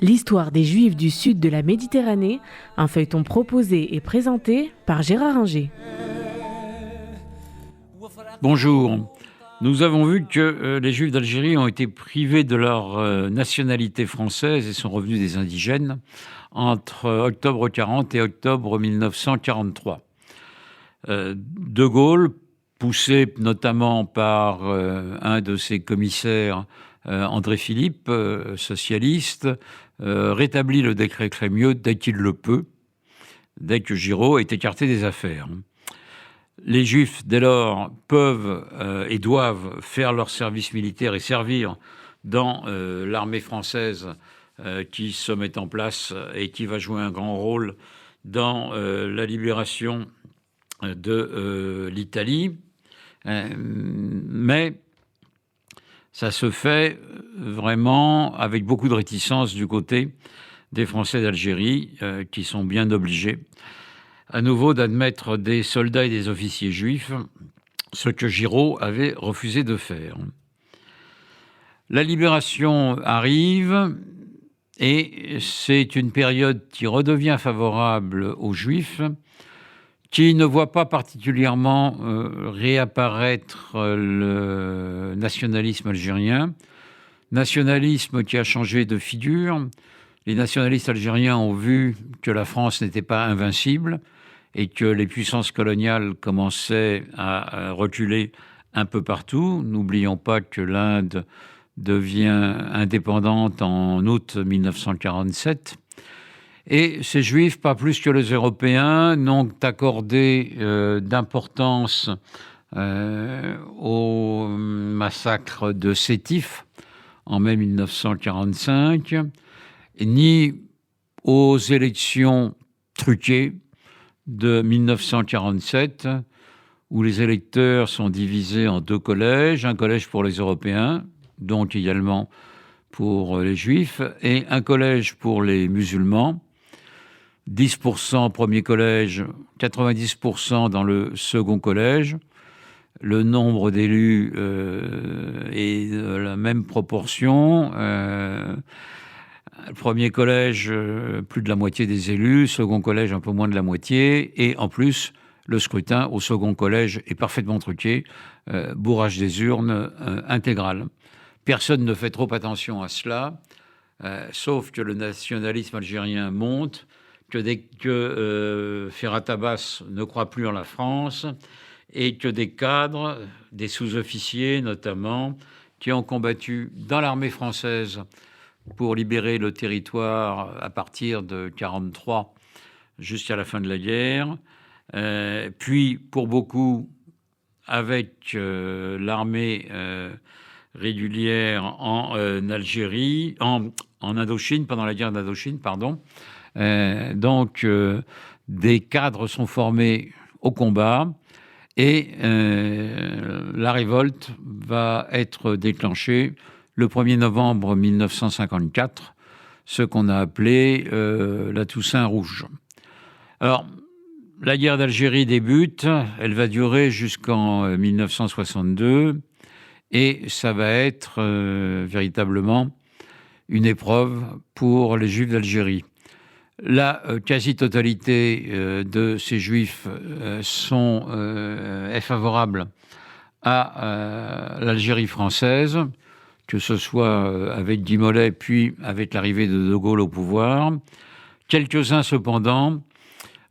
L'histoire des Juifs du sud de la Méditerranée, un feuilleton proposé et présenté par Gérard Inger. Bonjour. Nous avons vu que les Juifs d'Algérie ont été privés de leur nationalité française et sont revenus des indigènes entre octobre 40 et octobre 1943. De Gaulle, poussé notamment par un de ses commissaires, André Philippe, socialiste, rétablit le décret Crémieux dès qu'il le peut, dès que Giraud est écarté des affaires. Les Juifs, dès lors, peuvent et doivent faire leur service militaire et servir dans l'armée française qui se met en place et qui va jouer un grand rôle dans la libération de l'Italie. Mais ça se fait vraiment avec beaucoup de réticence du côté des Français d'Algérie qui sont bien obligés à nouveau d'admettre des soldats et des officiers juifs, ce que Giraud avait refusé de faire. La libération arrive et c'est une période qui redevient favorable aux Juifs, qui ne voient pas particulièrement réapparaître le nationalisme algérien, nationalisme qui a changé de figure. Les nationalistes algériens ont vu que la France n'était pas invincible et que les puissances coloniales commençaient à reculer un peu partout. N'oublions pas que l'Inde devient indépendante en août 1947. Et ces Juifs, pas plus que les Européens, n'ont accordé d'importance au massacre de Sétif en mai 1945, ni aux élections truquées de 1947, où les électeurs sont divisés en deux collèges, un collège pour les Européens, donc également pour les Juifs, et un collège pour les musulmans. 10% premier collège, 90% dans le second collège. Le nombre d'élus est de la même proportion. Le premier collège, plus de la moitié des élus. Second collège, un peu moins de la moitié. Et en plus, le scrutin au second collège est parfaitement truqué. Bourrage des urnes intégral. Personne ne fait trop attention à cela, sauf que le nationalisme algérien monte, que dès que Ferhat Abbas ne croit plus en la France, et que des cadres, des sous-officiers notamment, qui ont combattu dans l'armée française pour libérer le territoire à partir de 1943 jusqu'à la fin de la guerre, puis pour beaucoup avec l'armée régulière en Algérie, en Indochine, pendant la guerre d'Indochine, pardon. Donc des cadres sont formés au combat et la révolte va être déclenchée le 1er novembre 1954, ce qu'on a appelé la Toussaint rouge. Alors, la guerre d'Algérie débute, elle va durer jusqu'en 1962 et ça va être véritablement une épreuve pour les Juifs d'Algérie. La quasi-totalité de ces Juifs est favorable à l'Algérie française, que ce soit avec Guy Mollet, puis avec l'arrivée de Gaulle au pouvoir. Quelques-uns, cependant,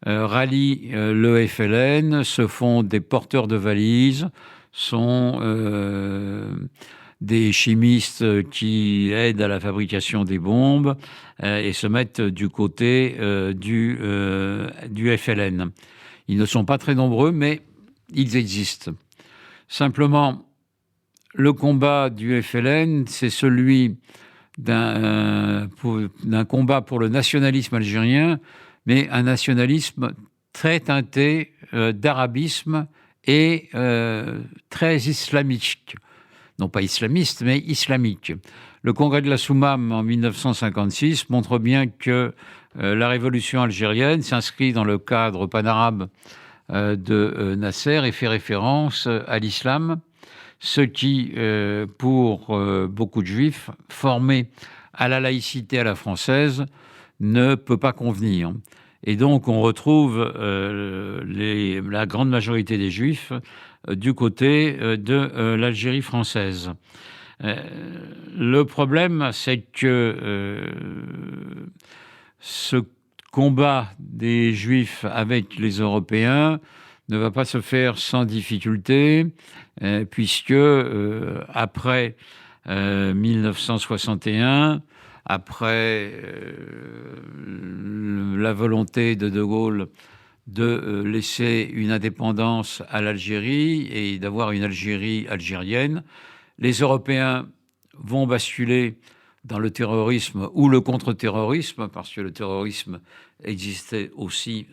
rallient le FLN, se font des porteurs de valises, sont des chimistes qui aident à la fabrication des bombes et se mettent du côté du FLN. Ils ne sont pas très nombreux, mais ils existent. Simplement, le combat du FLN, c'est celui d'un combat pour le nationalisme algérien, mais un nationalisme très teinté d'arabisme et très islamique. Non pas islamiste, mais islamique. Le congrès de la Soumam en 1956 montre bien que la révolution algérienne s'inscrit dans le cadre panarabe de Nasser et fait référence à l'islam, ce qui, pour beaucoup de juifs formés à la laïcité à la française ne peut pas convenir. Et donc, on retrouve la grande majorité des Juifs du côté de l'Algérie française. Le problème, c'est que ce combat des Juifs avec les Européens ne va pas se faire sans difficulté, puisque après 1961, après la volonté de De Gaulle de laisser une indépendance à l'Algérie et d'avoir une Algérie algérienne, les Européens vont basculer dans le terrorisme ou le contre-terrorisme, parce que le terrorisme existait aussi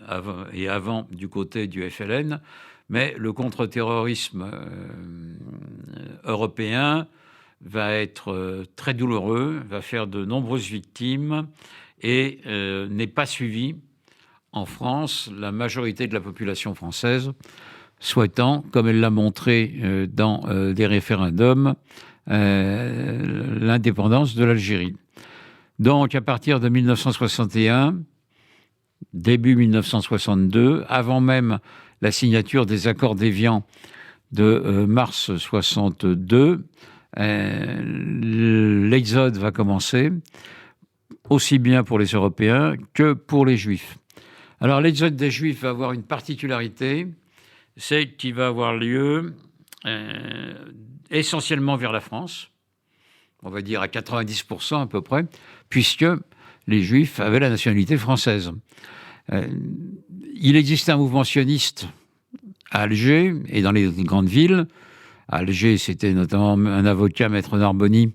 avant du côté du FLN, mais le contre-terrorisme européen va être très douloureux, va faire de nombreuses victimes et n'est pas suivi en France, la majorité de la population française souhaitant, comme elle l'a montré dans des référendums, l'indépendance de l'Algérie. Donc, à partir de 1961, début 1962, avant même la signature des accords d'Évian de mars 62, l'exode va commencer, aussi bien pour les Européens que pour les Juifs. Alors, l'exode des Juifs va avoir une particularité, c'est qu'il va avoir lieu essentiellement vers la France, on va dire à 90% à peu près, puisque les Juifs avaient la nationalité française. Il existait un mouvement sioniste à Alger et dans les grandes villes. À Alger, c'était notamment un avocat, Maître Narboni,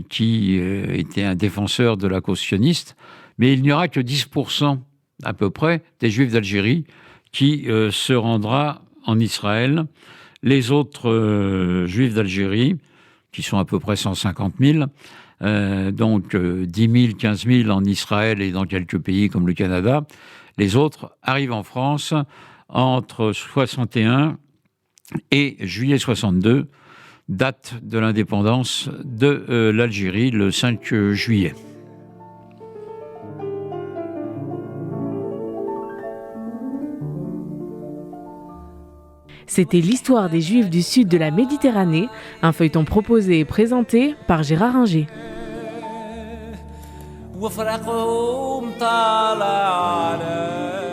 qui était un défenseur de la cause sioniste, mais il n'y aura que 10% à peu près des Juifs d'Algérie qui se rendra en Israël. Les autres Juifs d'Algérie, qui sont à peu près 150 000, donc 10 000, 15 000 en Israël et dans quelques pays comme le Canada, les autres arrivent en France entre 61 et juillet 62, date de l'indépendance de l'Algérie, le 5 juillet. C'était l'histoire des Juifs du sud de la Méditerranée, un feuilleton proposé et présenté par Gérard Inger. وفرقهم طال على